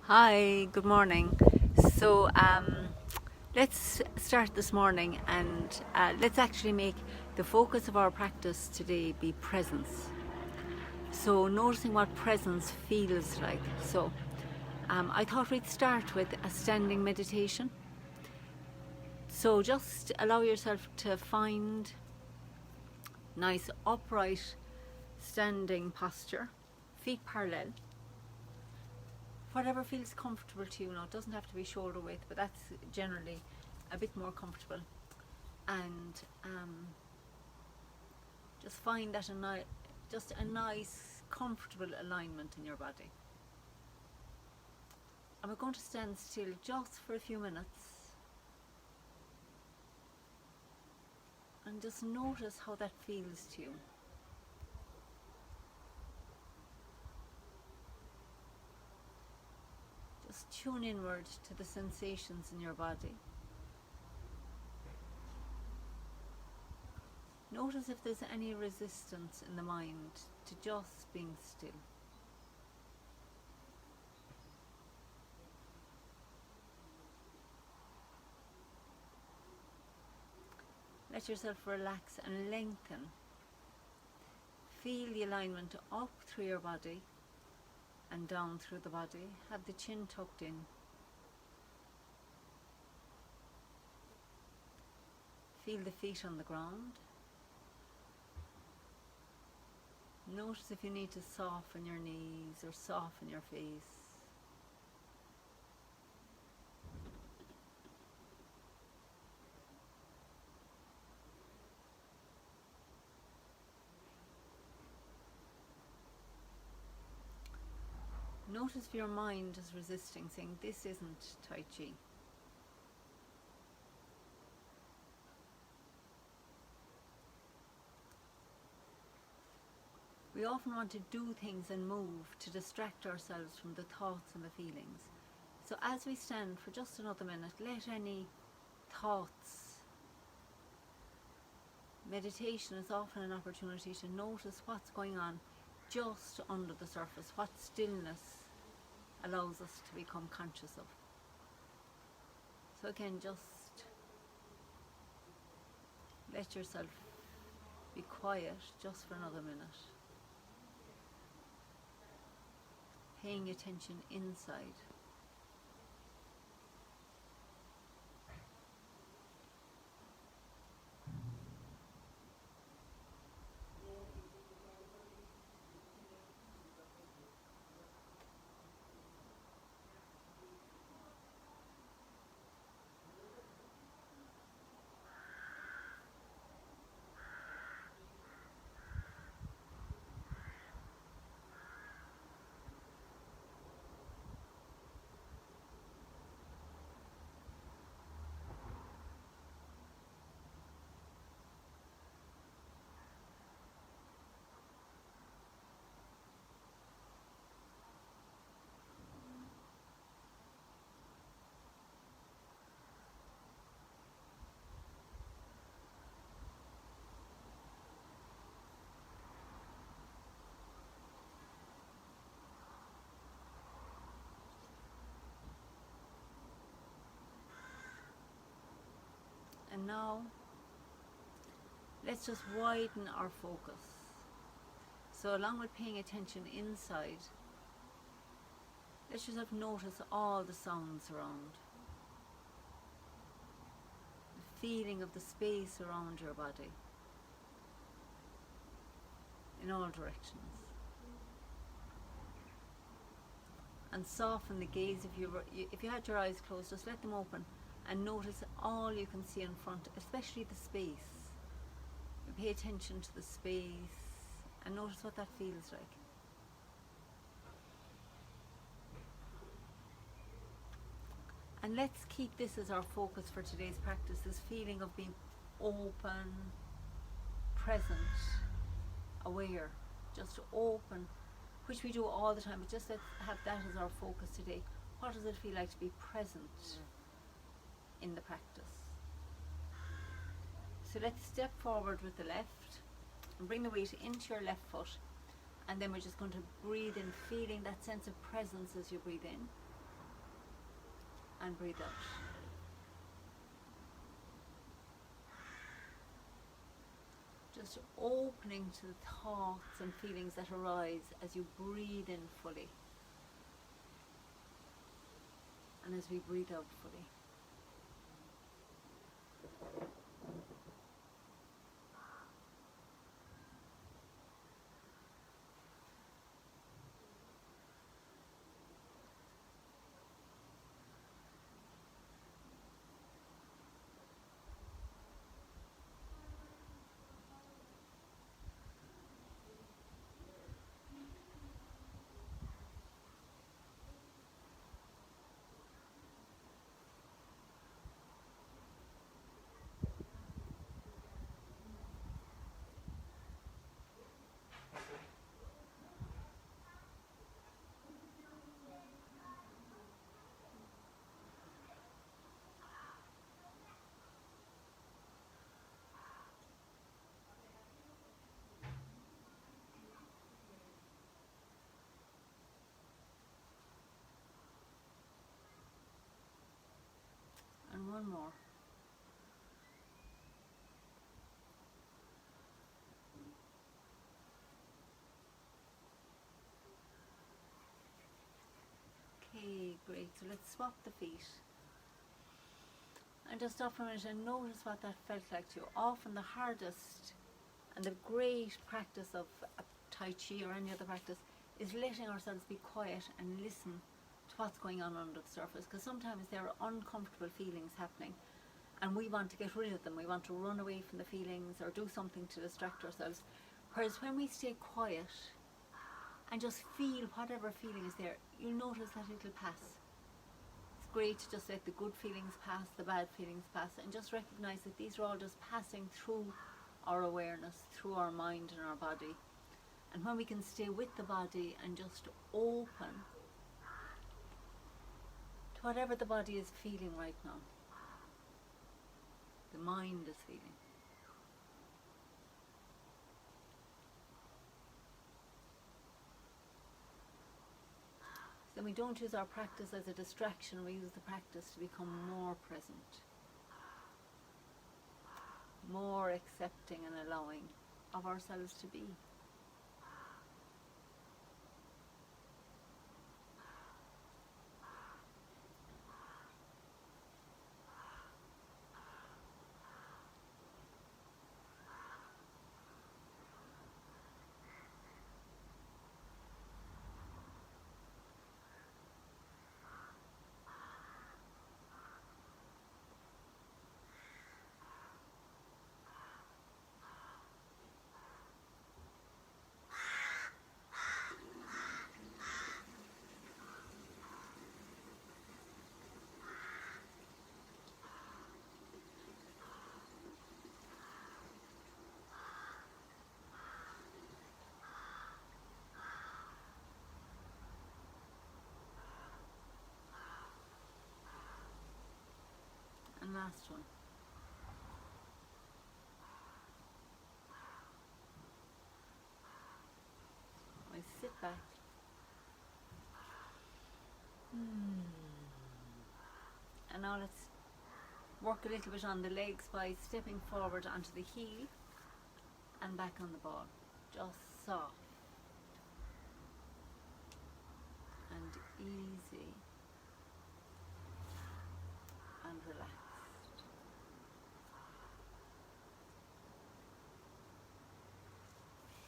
Hi, good morning. So, let's start this morning and let's actually make the focus of our practice today be presence. So, noticing what presence feels like. So, I thought we'd start with a standing meditation. So, just allow yourself to find nice upright standing posture, feet parallel. Whatever feels comfortable to you. Now, it doesn't have to be shoulder width, but that's generally a bit more comfortable. And just find that just a nice, comfortable alignment in your body. And we're going to stand still just for a few minutes and just notice how that feels to you. Just tune inward to the sensations in your body. Notice if there's any resistance in the mind to just being still. Let yourself relax and lengthen. Feel the alignment up through your body and down through the body. Have the chin tucked in. Feel the feet on the ground. Notice if you need to soften your knees or soften your face. Notice if your mind is resisting, saying, this isn't Tai Chi. We often want to do things and move to distract ourselves from the thoughts and the feelings. So as we stand for just another minute, let any thoughts. Meditation is often an opportunity to notice what's going on just under the surface, what stillness allows us to become conscious of. So again, just let yourself be quiet just for another minute. Paying attention inside. And now, let's just widen our focus. So along with paying attention inside, let's just have notice all the sounds around. The feeling of the space around your body in all directions. And soften the gaze. If you had your eyes closed, just let them open and notice all you can see in front, especially the space. Pay attention to the space and notice what that feels like. And let's keep this as our focus for today's practice, this feeling of being open, present, aware, just open, which we do all the time, but just let's have that as our focus today. What does it feel like to be present in the practice? So let's step forward with the left and bring the weight into your left foot, and then we're just going to breathe in, feeling that sense of presence as you breathe in. and breathe out. Just opening to the thoughts and feelings that arise as you breathe in fully and as we breathe out fully. And one more. Okay, great. So let's swap the feet. And just stop for a minute and notice what that felt like to you. Often the hardest and the great practice of Tai Chi or any other practice is letting ourselves be quiet and listen to what's going on under the surface, because sometimes there are uncomfortable feelings happening and we want to get rid of them. We want to run away from the feelings or do something to distract ourselves. Whereas when we stay quiet and just feel whatever feeling is there, you'll notice that it'll pass. It's great to just let the good feelings pass, the bad feelings pass, and just recognize that these are all just passing through our awareness, through our mind and our body. And when we can stay with the body and just open to whatever the body is feeling right now, the mind is feeling. Then we don't use our practice as a distraction, we use the practice to become more present, more accepting and allowing of ourselves to be. And last one. I sit back. And now let's work a little bit on the legs by stepping forward onto the heel and back on the ball. Just soft and easy and relaxed.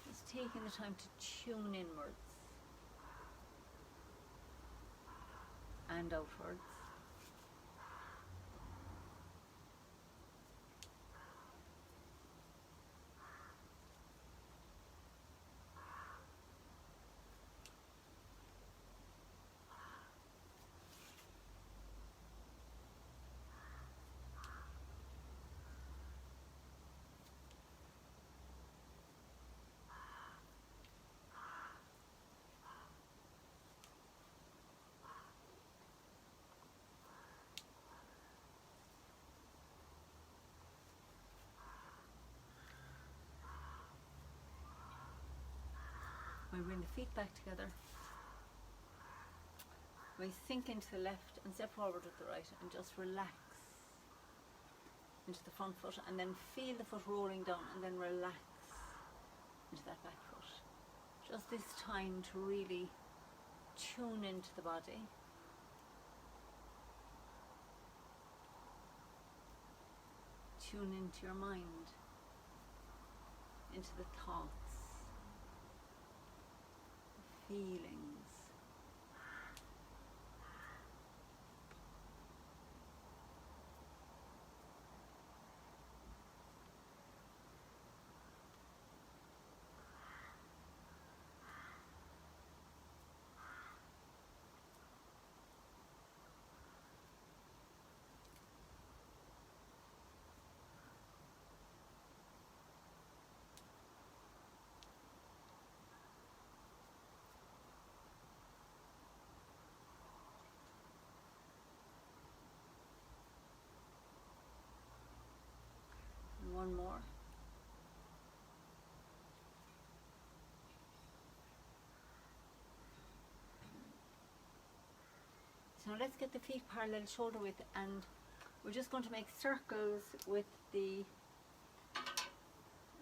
Just taking the time to tune inwards and outwards. We bring the feet back together. We sink into the left and step forward with the right and just relax into the front foot, and then feel the foot rolling down and then relax into that back foot. Just this time to really tune into the body. Tune into your mind, into the thoughts, the feelings. And one more. So let's get the feet parallel shoulder width, and we're just going to make circles with the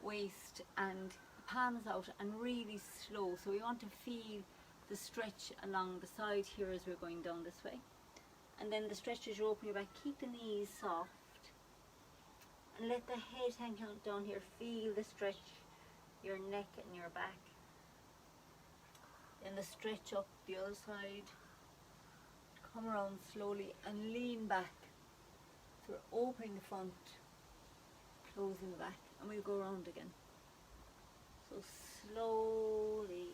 waist and palms out and really slow. So we want to feel the stretch along the side here as we're going down this way. And then the stretch as you open your back, keep the knees soft and let the head hang down here. Feel the stretch, your neck and your back. Then the stretch up the other side. Come around slowly and lean back. So we're opening the front, closing the back, and we'll go around again. So slowly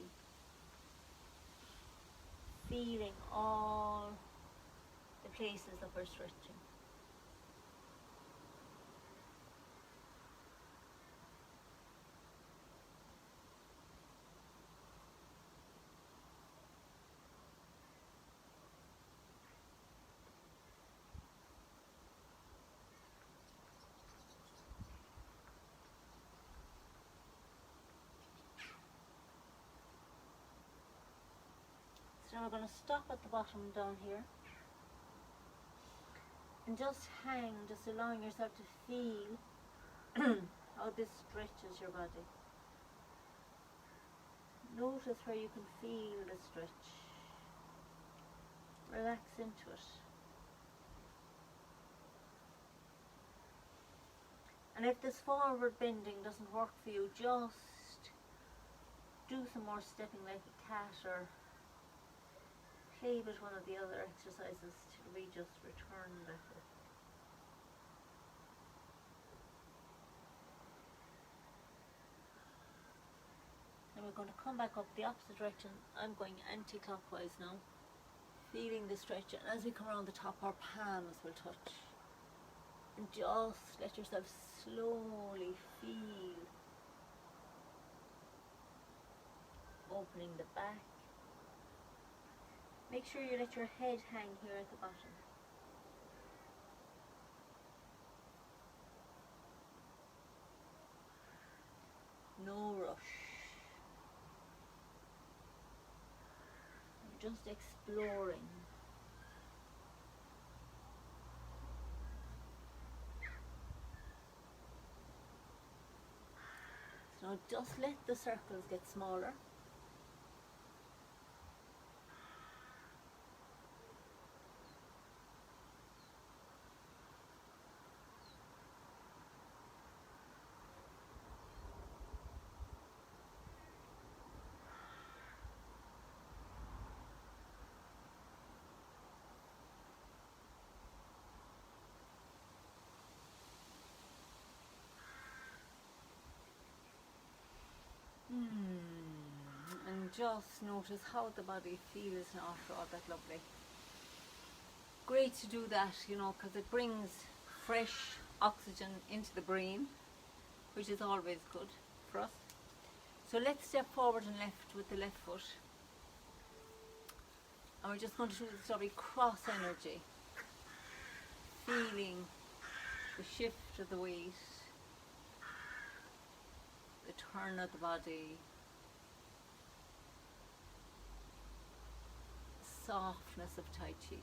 feeling all the places that we're stretching. So now we're going to stop at the bottom down here and just hang, just allowing yourself to feel how this stretches your body. Notice where you can feel the stretch. Relax into it. And if this forward bending doesn't work for you, just do some more stepping like a cat, or play with one of the other exercises till we just return back up. And we're going to come back up the opposite direction. I'm going anti-clockwise now, feeling the stretch, and as we come around the top, our palms will touch. And just let yourself slowly feel opening the back. Make sure you let your head hang here at the bottom. No rush. You're just exploring. So now just let the circles get smaller. And just notice how the body feels now after all that. Lovely. Great to do that, you know, because it brings fresh oxygen into the brain, which is always good for us. So let's step forward and left with the left foot. And we're just going to do this lovely cross energy, feeling the shift of the weight, the turn of the body, softness of Tai Chi.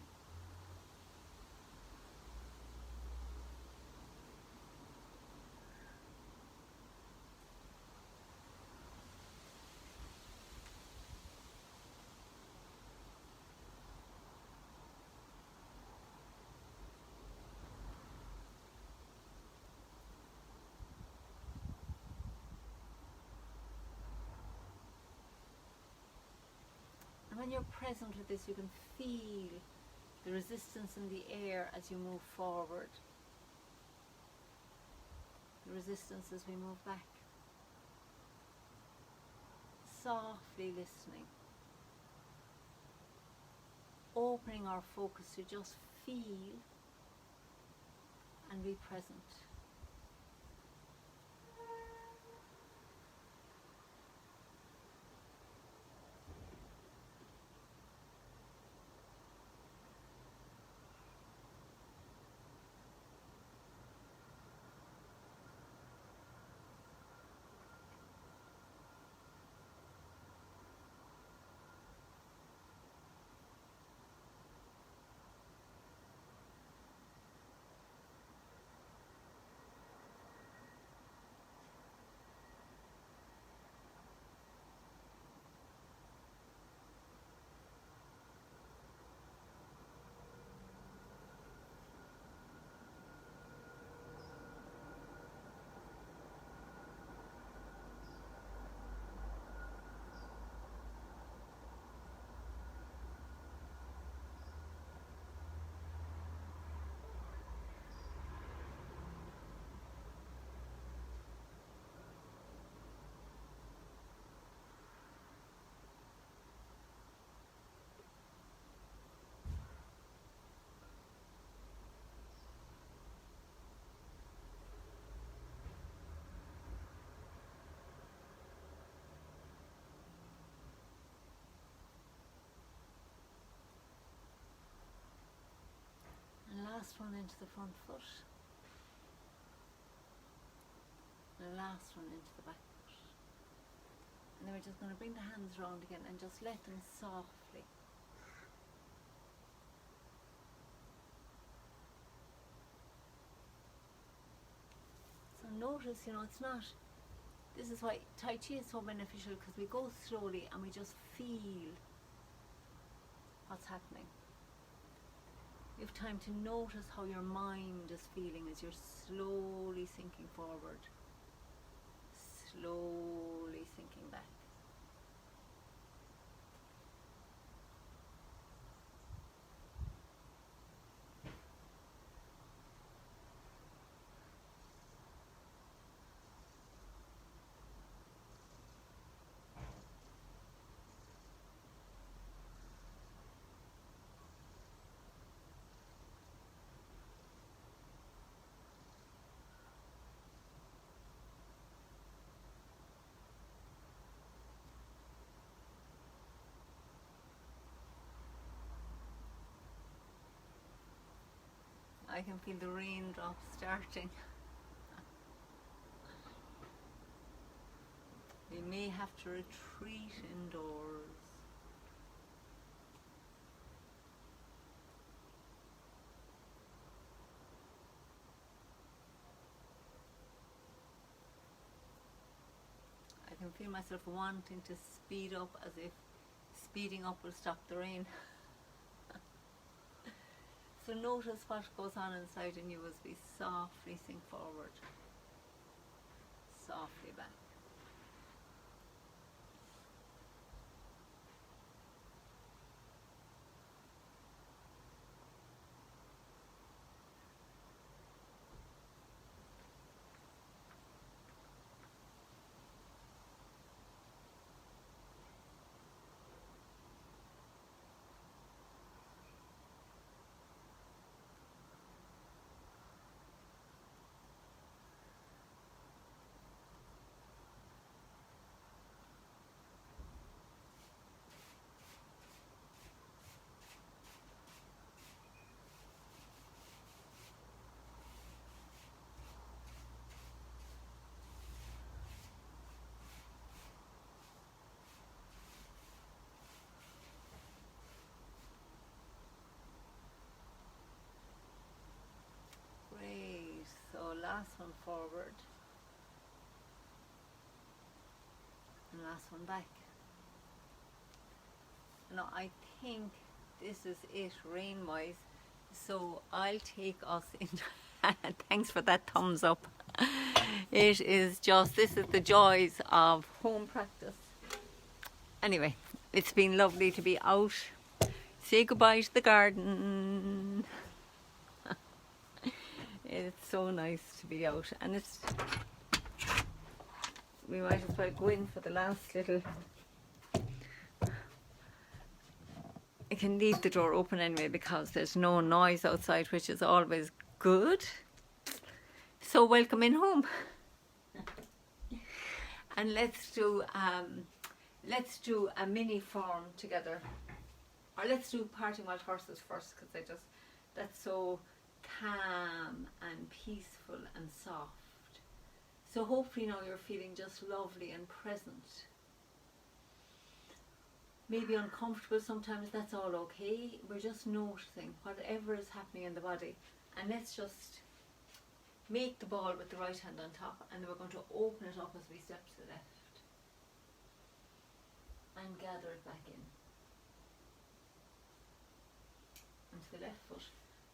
And when you're present with this, you can feel the resistance in the air as you move forward, the resistance as we move back. Softly listening, opening our focus to just feel and be present. And last one into the front foot. And last one into the back foot. And then we're just going to bring the hands round again and just let them softly. So notice, it's not, this is why Tai Chi is so beneficial, because we go slowly and we just feel what's happening. You have time to notice how your mind is feeling as you're slowly sinking forward, slowly sinking back. I can feel the raindrops starting. We may have to retreat indoors. I can feel myself wanting to speed up, as if speeding up will stop the rain. So notice what goes on inside in you as we softly sink forward, softly back. last one forward, and last one back. Now I think this is it rain-wise, so I'll take us into thanks for that thumbs up. It is just, this is the joys of home practice. Anyway, it's been lovely to be out. Say goodbye to the garden. It's so nice to be out, and it's, we might as well go in for the last little. I can leave the door open anyway because there's no noise outside, which is always good. So welcome in home. And let's do a mini form together, or let's do parting wild horses first, because that's so calm and peaceful and soft. So hopefully now you're feeling just lovely and present. Maybe uncomfortable sometimes, that's all okay. We're just noticing whatever is happening in the body, and let's just make the ball with the right hand on top, and we're going to open it up as we step to the left and gather it back in onto the left foot,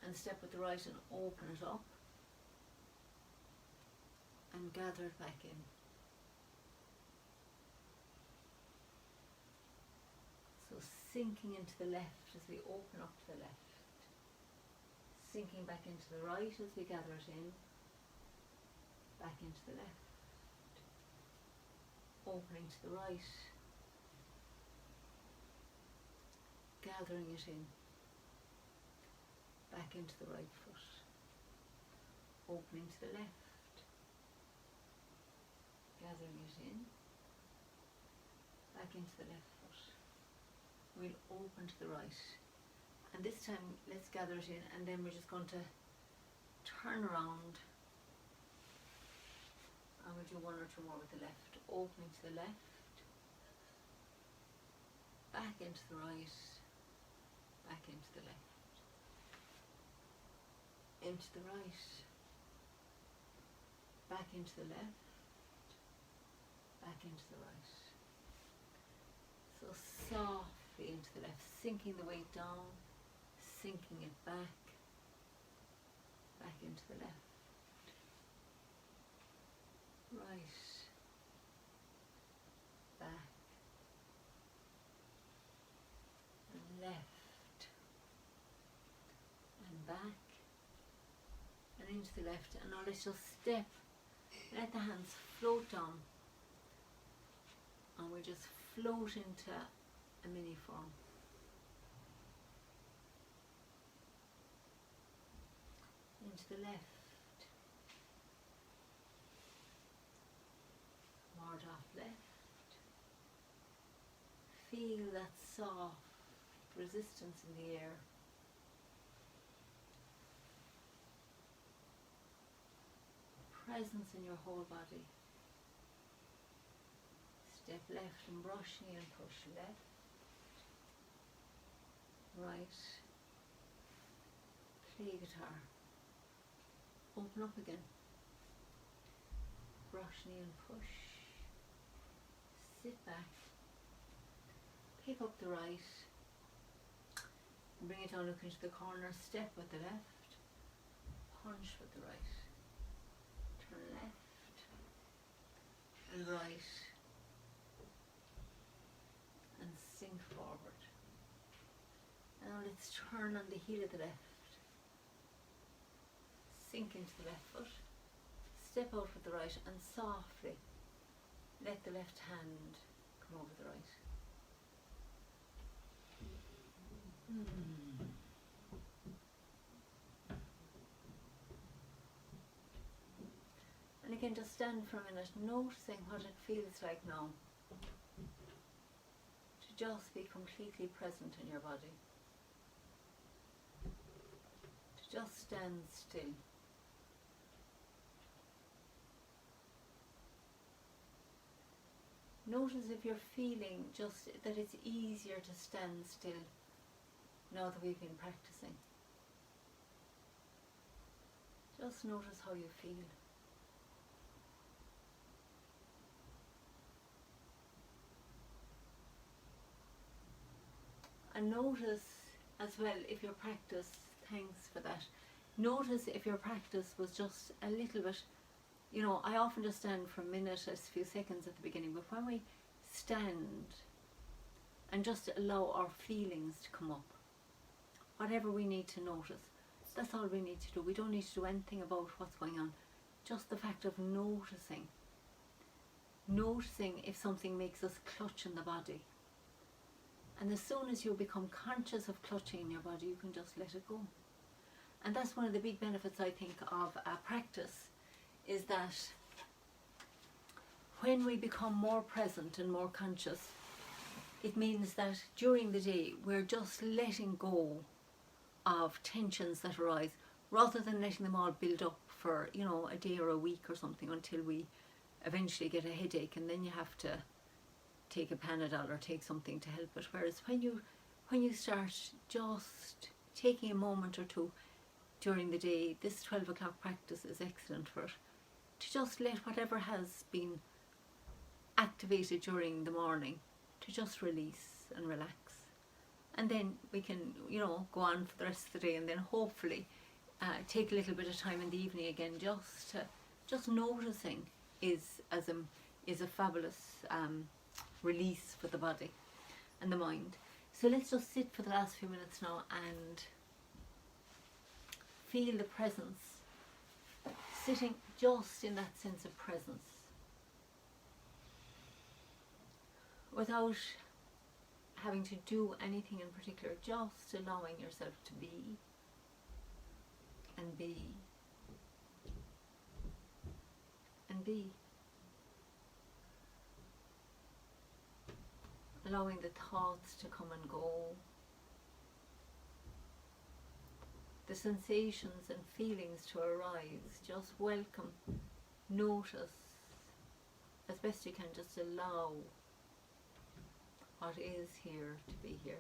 and step with the right and open it up and gather it back in. So sinking into the left as we open up to the left, sinking back into the right as we gather it in, back into the left, opening to the right, gathering it in, back into the right foot, opening to the left, gathering it in, back into the left foot. We'll open to the right, and this time let's gather it in, and then we're just going to turn around, and we'll do one or two more with the left, opening to the left, back into the right, back into the left, into the right, back into the left, back into the right. So softly into the left, sinking the weight down, sinking it back, back into the left, right, back, and left, and back, and into the left. And now let's just step, let the hands float down, and we'll just float into a mini form. Into the left, ward off left. Feel that soft resistance in the air. Presence in your whole body. Step left and brush knee and push left, right, play guitar, open up again, brush knee and push, sit back, pick up the right, bring it down, look into the corner, step with the left, punch with the right, turn left and right, and sink forward. And now let's turn on the heel of the left, sink into the left foot, step out with the right, and softly let the left hand come over the right. And again, just stand for a minute, noticing what it feels like now to just be completely present in your body, to just stand still. Notice if you're feeling just that it's easier to stand still now that we've been practicing. Just notice how you feel. And notice as well if your practice, thanks for that, notice if your practice was just a little bit, you know, I often just stand for a minute, a few seconds at the beginning, but when we stand and just allow our feelings to come up, whatever we need to notice, that's all we need to do. We don't need to do anything about what's going on. Just the fact of noticing if something makes us clutch in the body. And as soon as you become conscious of clutching in your body, you can just let it go. And that's one of the big benefits, I think, of practice, is that when we become more present and more conscious, it means that during the day we're just letting go of tensions that arise, rather than letting them all build up for, you know, a day or a week or something, until we eventually get a headache and then you have to take a Panadol or take something to help it. Whereas when you start just taking a moment or two during the day, this 12 o'clock practice is excellent for it, to just let whatever has been activated during the morning to just release and relax. And then we can, you know, go on for the rest of the day, and then hopefully take a little bit of time in the evening again, just noticing is a fabulous release for the body and the mind. So let's just sit for the last few minutes now and feel the presence, sitting just in that sense of presence, without having to do anything in particular, just allowing yourself to be and be and be. Allowing the thoughts to come and go, the sensations and feelings to arise. Just welcome, notice, as best you can, just allow what is here to be here.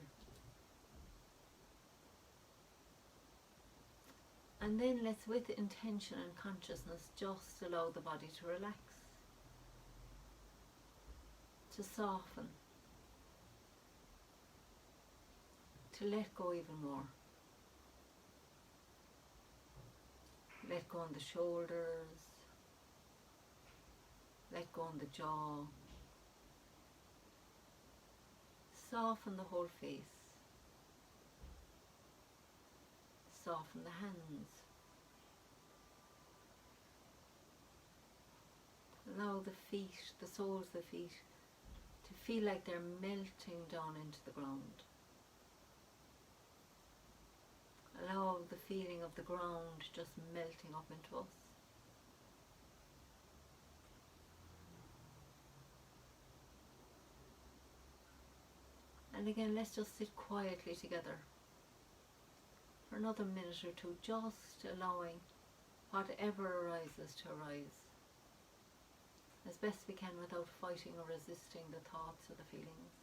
And then let's, with intention and consciousness, just allow the body to relax, to soften, to let go even more. Let go on the shoulders, let go on the jaw, soften the whole face, soften the hands, allow the feet, the soles of the feet, to feel like they're melting down into the ground. Allow the feeling of the ground just melting up into us. And again, let's just sit quietly together for another minute or two, just allowing whatever arises to arise as best we can, without fighting or resisting the thoughts or the feelings.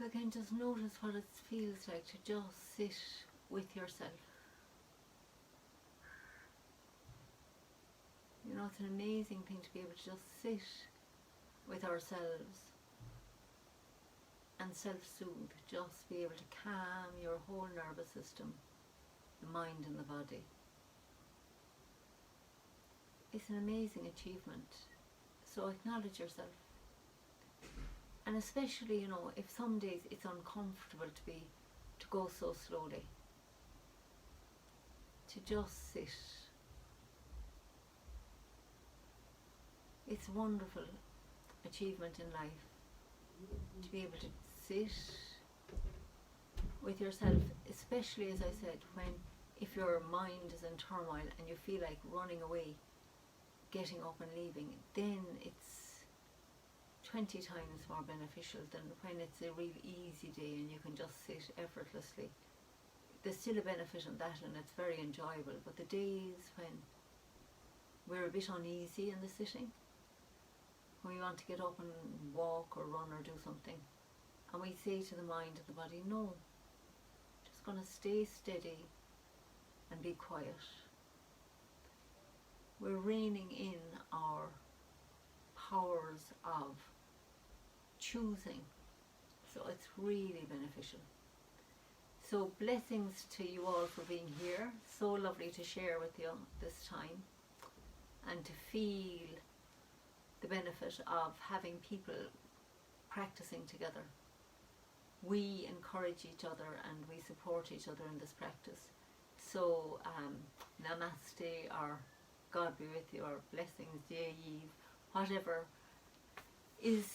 Again, just notice what it feels like to just sit with yourself. You know, it's an amazing thing to be able to just sit with ourselves and self-soothe, just be able to calm your whole nervous system, the mind and the body. It's an amazing achievement. So acknowledge yourself. And especially, you know, if some days it's uncomfortable to go so slowly, to just sit. It's a wonderful achievement in life to be able to sit with yourself, especially, as I said, if your mind is in turmoil and you feel like running away, getting up and leaving, then it's 20 times more beneficial than when it's a real easy day and you can just sit effortlessly. There's still a benefit in that, and it's very enjoyable, but the days when we're a bit uneasy in the sitting, when we want to get up and walk or run or do something, and we say to the mind and the body, no, just going to stay steady and be quiet. We're reining in our powers of choosing, so it's really beneficial. So blessings to you all for being here. So lovely to share with you this time and to feel the benefit of having people practicing together. We encourage each other and we support each other in this practice. So namaste, or God be with you, or blessings, Jai Eve, whatever is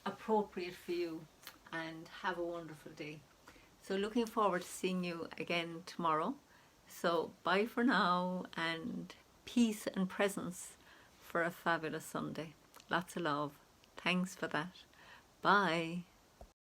appropriate for you, and have a wonderful day. So looking forward to seeing you again tomorrow. So bye for now, and peace and presence for a fabulous Sunday. Lots of love. Thanks for that. Bye.